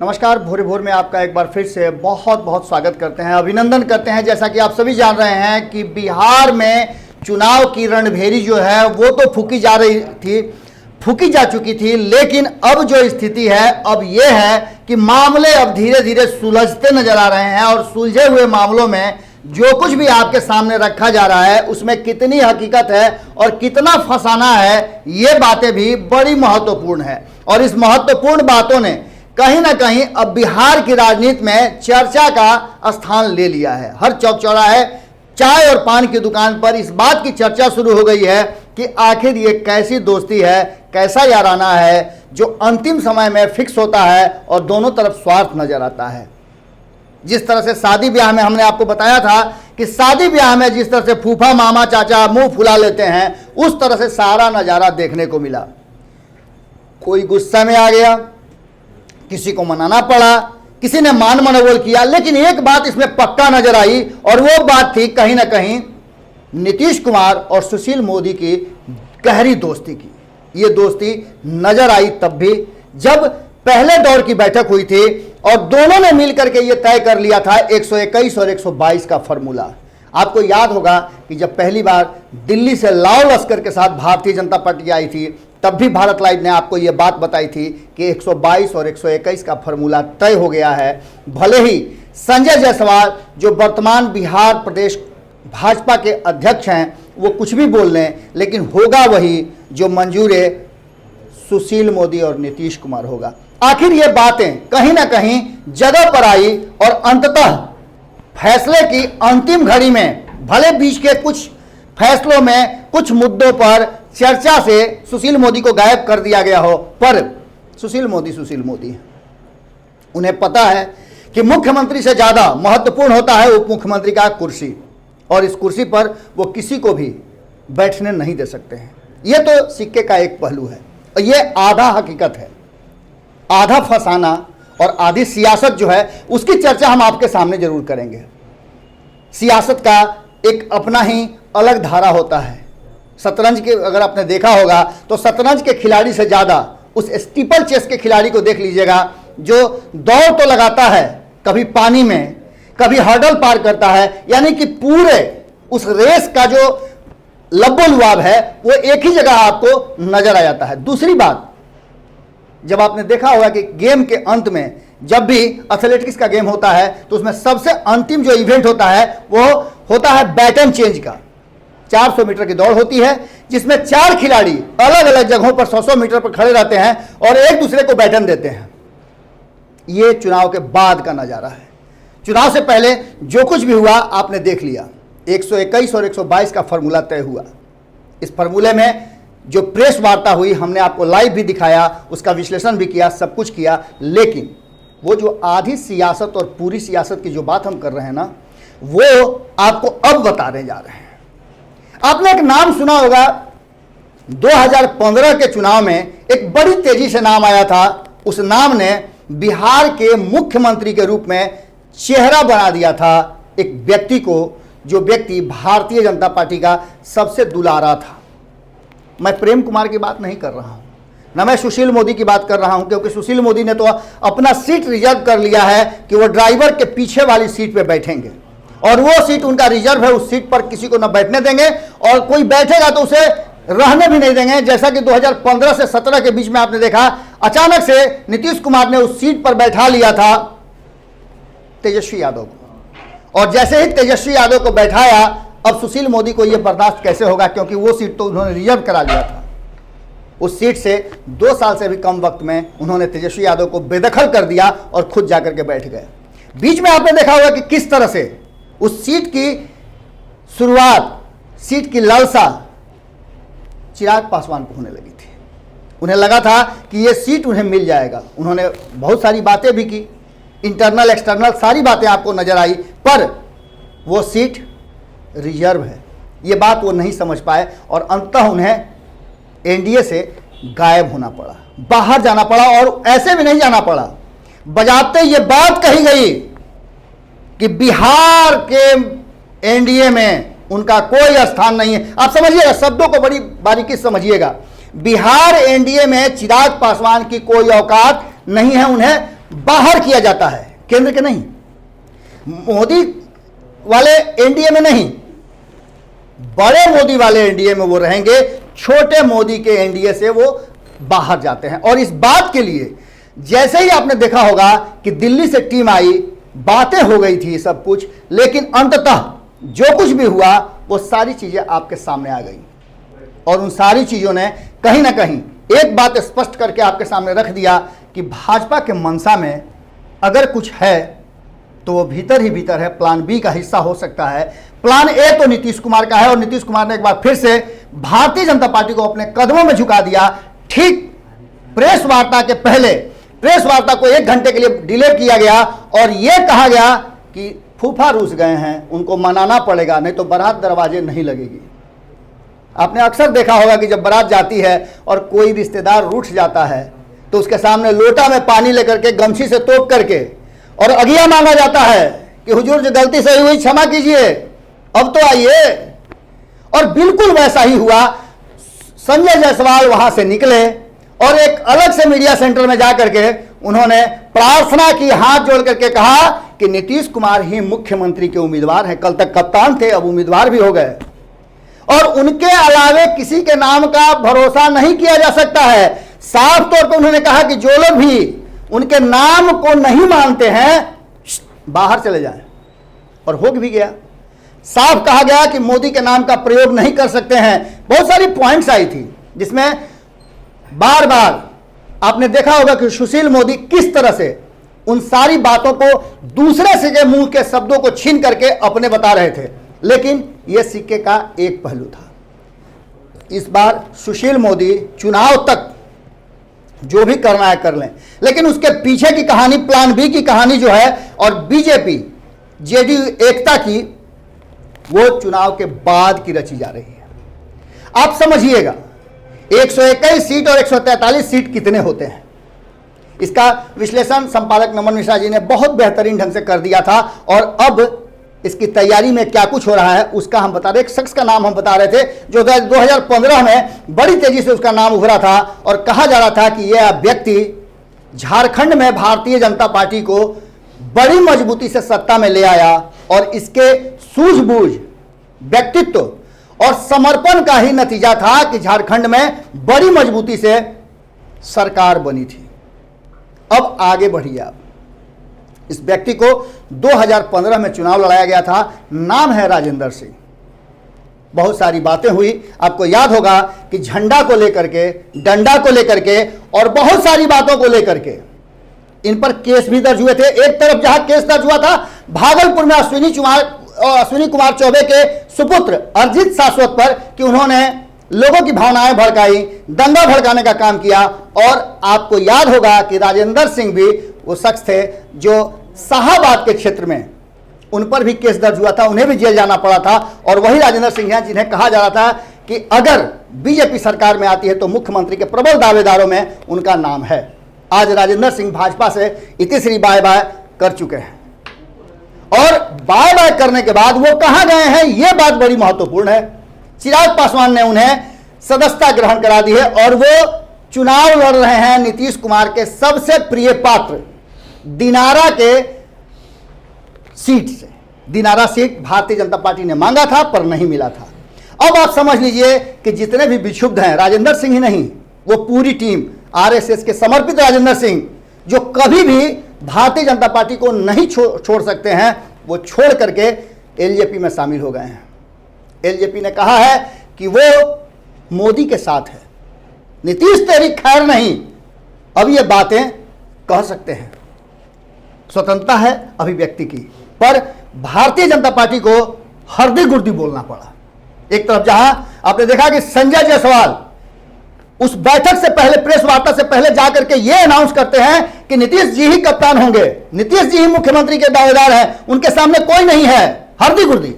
नमस्कार। भोरे भोर में आपका एक बार फिर से बहुत बहुत स्वागत करते हैं, अभिनंदन करते हैं। जैसा कि आप सभी जान रहे हैं कि बिहार में चुनाव की रणभेरी जो है वो तो फूकी जा चुकी थी, लेकिन अब जो स्थिति है अब ये है कि मामले अब धीरे धीरे सुलझते नजर आ रहे हैं और सुलझे हुए मामलों में जो कुछ भी आपके सामने रखा जा रहा है उसमें कितनी हकीकत है और कितना फसाना है, ये बातें भी बड़ी महत्वपूर्ण है। और इस महत्वपूर्ण बातों ने कहीं ना कहीं अब बिहार की राजनीति में चर्चा का स्थान ले लिया है। हर चौक चौराहे, चाय और पान की दुकान पर इस बात की चर्चा शुरू हो गई है कि आखिर ये कैसी दोस्ती है, कैसा याराना है जो अंतिम समय में फिक्स होता है और दोनों तरफ स्वार्थ नजर आता है। जिस तरह से शादी ब्याह में हमने आपको बताया था कि शादी ब्याह में जिस तरह से फूफा मामा चाचा मुंह फुला लेते हैं, उस तरह से सारा नजारा देखने को मिला। कोई गुस्सा में आ गया, किसी को मनाना पड़ा, किसी ने मान मनोबल किया, लेकिन एक बात इसमें पक्का नजर आई और वो बात थी कहीं ना कहीं नीतीश कुमार और सुशील मोदी की गहरी दोस्ती की। ये दोस्ती नजर आई तब भी जब पहले दौर की बैठक हुई थी और दोनों ने मिलकर के ये तय कर लिया था 121 और 122 का फॉर्मूला। आपको याद होगा कि जब पहली बार दिल्ली से लाव लश्कर के साथ भारतीय जनता पार्टी आई थी, तब भी भारत लाइव ने आपको ये बात बताई थी कि 122 और 121 का फॉर्मूला तय हो गया है। भले ही संजय जायसवाल जो वर्तमान बिहार प्रदेश भाजपा के अध्यक्ष हैं वो कुछ भी बोल लें, लेकिन होगा वही जो मंजूर सुशील मोदी और नीतीश कुमार होगा। आखिर ये बातें कहीं ना कहीं जगह पर आई और अंततः फैसले की अंतिम घड़ी में भले बीच के कुछ फैसलों में कुछ मुद्दों पर चर्चा से सुशील मोदी को गायब कर दिया गया हो, पर सुशील मोदी उन्हें पता है कि मुख्यमंत्री से ज्यादा महत्वपूर्ण होता है उप मुख्यमंत्री का कुर्सी, और इस कुर्सी पर वो किसी को भी बैठने नहीं दे सकते हैं। यह तो सिक्के का एक पहलू है और यह आधा हकीकत है, आधा फसाना और आधी सियासत जो है उसकी चर्चा हम आपके सामने जरूर करेंगे। सियासत का एक अपना ही अलग धारा होता है। शतरंज के अगर आपने देखा होगा तो शतरंज के खिलाड़ी से ज़्यादा उस स्टीपल चेस के खिलाड़ी को देख लीजिएगा जो दौड़ तो लगाता है, कभी पानी में कभी हर्डल पार करता है, यानी कि पूरे उस रेस का जो लब्बो-लुआब है वो एक ही जगह आपको नजर आ जाता है। दूसरी बात, जब आपने देखा होगा कि गेम के अंत में जब भी एथलेटिक्स का गेम होता है तो उसमें सबसे अंतिम जो इवेंट होता है वो होता है बैटन चेंज का। 400 मीटर की दौड़ होती है जिसमें 4 खिलाड़ी अलग अलग जगहों पर 100-100 मीटर पर खड़े रहते हैं और एक दूसरे को बैटन देते हैं। ये चुनाव के बाद का नजारा है। चुनाव से पहले जो कुछ भी हुआ आपने देख लिया। 121 और 122 का फॉर्मूला तय हुआ। इस फॉर्मूले में जो प्रेस वार्ता हुई हमने आपको लाइव भी दिखाया, उसका विश्लेषण भी किया, सब कुछ किया, लेकिन वो जो आधी सियासत और पूरी सियासत की जो बात हम कर रहे हैं ना, वो आपको अब बताने जा रहे हैं। आपने एक नाम सुना होगा, 2015 के चुनाव में एक बड़ी तेजी से नाम आया था। उस नाम ने बिहार के मुख्यमंत्री के रूप में चेहरा बना दिया था एक व्यक्ति को, जो व्यक्ति भारतीय जनता पार्टी का सबसे दुलारा था। मैं प्रेम कुमार की बात नहीं कर रहा हूं, ना मैं सुशील मोदी की बात कर रहा हूं, क्योंकि सुशील मोदी ने तो अपना सीट रिजर्व कर लिया है कि वो ड्राइवर के पीछे वाली सीट पे बैठेंगे और वो सीट उनका रिजर्व है। उस सीट पर किसी को न बैठने देंगे और कोई बैठेगा तो उसे रहने भी नहीं देंगे। जैसा कि 2015 से 17 के बीच में आपने देखा, अचानक से नीतीश कुमार ने उस सीट पर बैठा लिया था तेजस्वी यादव को, और जैसे ही तेजस्वी यादव को बैठाया, अब सुशील मोदी को यह बर्दाश्त कैसे होगा, क्योंकि वो सीट तो उन्होंने रिजर्व करा लिया था। उस सीट से 2 साल से भी कम वक्त में उन्होंने तेजस्वी यादव को बेदखल कर दिया और खुद जाकर के बैठ गए। बीच में आपने देखा होगा कि किस तरह से उस सीट की शुरुआत, सीट की लालसा चिराग पासवान को होने लगी थी। उन्हें लगा था कि यह सीट उन्हें मिल जाएगा। उन्होंने बहुत सारी बातें भी की, इंटरनल एक्सटर्नल सारी बातें आपको नजर आई, पर वो सीट रिजर्व है, ये बात वो नहीं समझ पाए और अंततः उन्हें एनडीए से गायब होना पड़ा, बाहर जाना पड़ा। और ऐसे भी नहीं जाना पड़ा, बजाते ये बात कही गई कि बिहार के एनडीए में उनका कोई स्थान नहीं है। आप समझिएगा, शब्दों को बड़ी बारीकी समझिएगा। बिहार एनडीए में चिराग पासवान की कोई औकात नहीं है, उन्हें बाहर किया जाता है, केंद्र के नहीं। मोदी वाले एनडीए में नहीं, बड़े मोदी वाले एनडीए में वो रहेंगे, छोटे मोदी के एनडीए से वो बाहर जाते हैं। और इस बात के लिए जैसे ही आपने देखा होगा कि दिल्ली से टीम आई, बातें हो गई थी सब कुछ, लेकिन अंततः जो कुछ भी हुआ वो सारी चीजें आपके सामने आ गई। और उन सारी चीजों ने कहीं ना कहीं एक बात स्पष्ट करके आपके सामने रख दिया कि भाजपा के मंशा में अगर कुछ है तो वो भीतर ही भीतर है, प्लान बी का हिस्सा हो सकता है। प्लान ए तो नीतीश कुमार का है, और नीतीश कुमार ने एक बार फिर से भारतीय जनता पार्टी को अपने कदमों में झुका दिया। ठीक प्रेस वार्ता के पहले प्रेस वार्ता को 1 घंटे के लिए डिले किया गया और यह कहा गया कि फूफा रूस गए हैं, उनको मनाना पड़ेगा, नहीं तो बारात दरवाजे नहीं लगेगी। आपने अक्सर देखा होगा कि जब बारात जाती है और कोई रिश्तेदार रूठ जाता है तो उसके सामने लोटा में पानी लेकर के गमछी से तोप करके और अगिया मांगा जाता है कि हुजूर जो गलती सही हुई क्षमा कीजिए, अब तो आइए। और बिल्कुल वैसा ही हुआ। संजय जायसवाल वहां से निकले और एक अलग से मीडिया सेंटर में जाकर के उन्होंने प्रार्थना की, हाथ जोड़ करके कहा कि नीतीश कुमार ही मुख्यमंत्री के उम्मीदवार हैं। कल तक कप्तान थे, अब उम्मीदवार भी हो गए, और उनके अलावे किसी के नाम का भरोसा नहीं किया जा सकता है। साफ तौर पर उन्होंने कहा कि जो लोग भी उनके नाम को नहीं मानते हैं बाहर चले जाएं, और हो भी गया। साफ कहा गया कि मोदी के नाम का प्रयोग नहीं कर सकते हैं। बहुत सारी पॉइंट्स आई थी जिसमें बार बार आपने देखा होगा कि सुशील मोदी किस तरह से उन सारी बातों को दूसरे से के मुंह के शब्दों को छीन करके अपने बता रहे थे, लेकिन यह सिक्के का एक पहलू था। इस बार सुशील मोदी चुनाव तक जो भी करना है कर लें, लेकिन उसके पीछे की कहानी, प्लान बी की कहानी जो है, और बीजेपी जेडीयू एकता की, वो चुनाव के बाद की रची जा रही है। आप समझिएगा 121 सीट और 143 सीट कितने होते हैं, इसका विश्लेषण संपादक नमन मिश्रा जी ने बहुत बेहतरीन ढंग से कर दिया था। और अब इसकी तैयारी में क्या कुछ हो रहा है उसका हम बता रहे। एक शख्स का नाम हम बता रहे थे जो 2015 में बड़ी तेजी से उसका नाम उभरा था, और कहा जा रहा था कि यह व्यक्ति झारखंड में भारतीय जनता पार्टी को बड़ी मजबूती से सत्ता में ले आया, और इसके सूझबूझ, व्यक्तित्व और समर्पण का ही नतीजा था कि झारखंड में बड़ी मजबूती से सरकार बनी थी। अब आगे बढ़िए आप। इस व्यक्ति को 2015 में चुनाव लड़ाया गया था, नाम है राजेंद्र सिंह। बहुत सारी बातें हुई, आपको याद होगा कि झंडा को लेकर के, डंडा को लेकर के और बहुत सारी बातों को लेकर के इन पर केस भी दर्ज हुए थे। एक तरफ जहां केस दर्ज हुआ था भागलपुर में अश्विनी कुमार चौबे के सुपुत्र अरिजीत शाश्वत पर कि उन्होंने लोगों की भावनाएं भड़काई, दंगा भड़काने का काम किया। और आपको याद होगा कि राजेंद्र सिंह भी वो शख्स थे जो शाहाबाद के क्षेत्र में, उन पर भी केस दर्ज हुआ था, उन्हें भी जेल जाना पड़ा था। और वही राजेंद्र सिंह हैं जिन्हें कहा जा रहा था कि अगर बीजेपी सरकार में आती है तो मुख्यमंत्री के प्रबल दावेदारों में उनका नाम है। आज राजेंद्र सिंह भाजपा से इतिश्री बाय बाय कर चुके हैं, और बाय बाय करने के बाद वो कहां गए हैं, यह बात बड़ी महत्वपूर्ण है। चिराग पासवान ने उन्हें सदस्यता ग्रहण करा दी है, और वो चुनाव लड़ रहे हैं नीतीश कुमार के सबसे प्रिय पात्र दिनारा के सीट से। दिनारा सीट भारतीय जनता पार्टी ने मांगा था पर नहीं मिला था। अब आप समझ लीजिए कि जितने भी विक्षुब्ध हैं, राजेंद्र सिंह ही नहीं, वो पूरी टीम आरएसएस के समर्पित राजेंद्र सिंह, जो कभी भी भारतीय जनता पार्टी को नहीं छोड़ सकते हैं, वो छोड़ करके एलजेपी में शामिल हो गए हैं। एलजेपी ने कहा है कि वो मोदी के साथ है, नीतीश तेरी खैर नहीं। अब ये बातें कह सकते हैं, स्वतंत्रता है अभिव्यक्ति की, पर भारतीय जनता पार्टी को हरदी गुर्दी बोलना पड़ा। एक तरफ जहां आपने देखा कि संजय जायसवाल उस बैठक से पहले, प्रेस वार्ता से पहले जाकर के ये अनाउंस करते हैं कि नीतीश जी ही कप्तान होंगे, नीतीश जी ही मुख्यमंत्री के दावेदार हैं, उनके सामने कोई नहीं है, हरदी गुर्दी।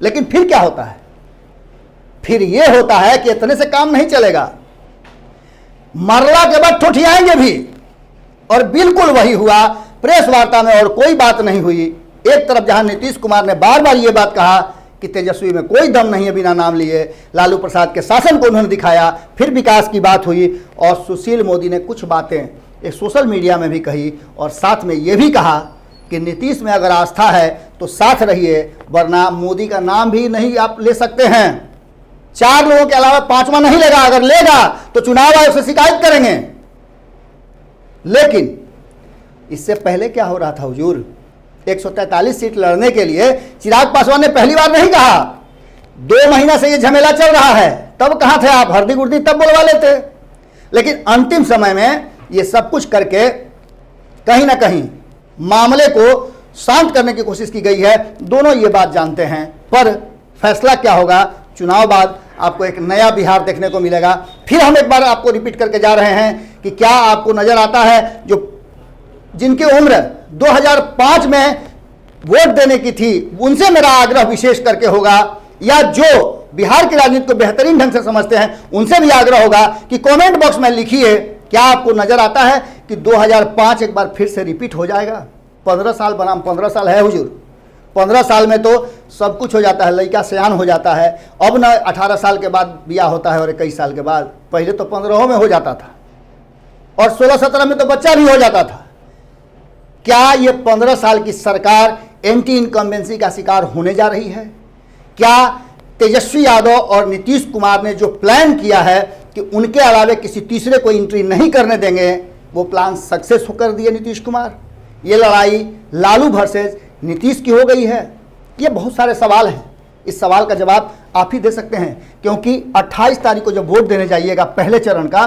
लेकिन फिर क्या होता है, फिर यह होता है कि इतने से काम नहीं चलेगा, मरला के बाद ठुठियाएंगे भी। और बिल्कुल वही हुआ प्रेस वार्ता में, और कोई बात नहीं हुई। एक तरफ जहां नीतीश कुमार ने बार बार यह बात कहा कि तेजस्वी में कोई दम नहीं है बिना नाम लिए, लालू प्रसाद के शासन को उन्होंने दिखाया, फिर विकास की बात हुई, और सुशील मोदी ने कुछ बातें एक सोशल मीडिया में भी कही और साथ में ये भी कहा कि नीतीश में अगर आस्था है तो साथ रहिए, वरना मोदी का नाम भी नहीं आप ले सकते हैं। 4 लोगों के अलावा 5वां नहीं लेगा, अगर लेगा तो चुनाव आयोग से शिकायत करेंगे। लेकिन इससे पहले क्या हो रहा था हुजूर, 143 सीट लड़ने के लिए चिराग पासवान ने पहली बार नहीं कहा। 2 महीना से ये झमेला चल रहा है, तब कहां थे आप? हरदी गुर्दी तब बुलवा लेते। लेकिन अंतिम समय में ये सब कुछ करके कहीं ना कहीं मामले को शांत करने की कोशिश की गई है। दोनों ये बात जानते हैं, पर फैसला क्या होगा चुनाव बाद आपको एक नया बिहार देखने को मिलेगा। फिर हम एक बार आपको रिपीट करके जा रहे हैं कि क्या आपको नजर आता है जो जिनकी उम्र 2005 में वोट देने की थी, उनसे मेरा आग्रह विशेष करके होगा, या जो बिहार की राजनीति को बेहतरीन ढंग से समझते हैं उनसे भी आग्रह होगा कि कमेंट बॉक्स में लिखिए क्या आपको नजर आता है कि 2005 एक बार फिर से रिपीट हो जाएगा। 15 साल बनाम 15 साल है हुजूर, 15 साल में तो सब कुछ हो जाता है, लड़का सयान हो जाता है। अब ना 18 साल के बाद ब्याह होता है और 21 साल के बाद, पहले तो 15 में हो जाता था और 16-17 में तो बच्चा भी हो जाता था। क्या ये 15 साल की सरकार एंटी इनकम्बेंसी का शिकार होने जा रही है? क्या तेजस्वी यादव और नीतीश कुमार ने जो प्लान किया है कि उनके अलावे किसी तीसरे को एंट्री नहीं करने देंगे, वो प्लान सक्सेस कर दिए नीतीश कुमार? ये लड़ाई लालू वर्सेस नीतीश की हो गई है? ये बहुत सारे सवाल हैं। इस सवाल का जवाब आप ही दे सकते हैं, क्योंकि 28 तारीख को जब वोट देने जाइएगा पहले चरण का,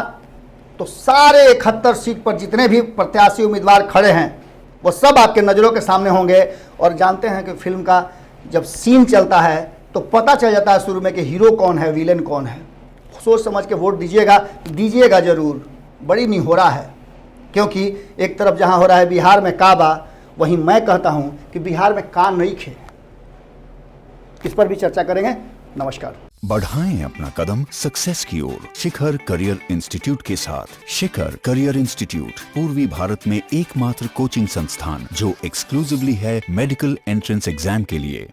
तो सारे 71 सीट पर जितने भी प्रत्याशी उम्मीदवार खड़े हैं वो सब आपके नज़रों के सामने होंगे। और जानते हैं कि फिल्म का जब सीन चलता है तो पता चल जाता है शुरू में कि हीरो कौन है, विलेन कौन है। सोच समझ के वोट दीजिएगा ज़रूर। बड़ी निहोरा है, क्योंकि एक तरफ जहां हो रहा है बिहार में काबा, वहीं मैं कहता हूं कि बिहार में का नहीं खे। इस पर भी चर्चा करेंगे। नमस्कार। बढ़ाएं अपना कदम सक्सेस की ओर शिखर करियर इंस्टीट्यूट के साथ। शिखर करियर इंस्टीट्यूट पूर्वी भारत में एकमात्र कोचिंग संस्थान जो एक्सक्लूसिवली है मेडिकल एंट्रेंस एग्जाम के लिए।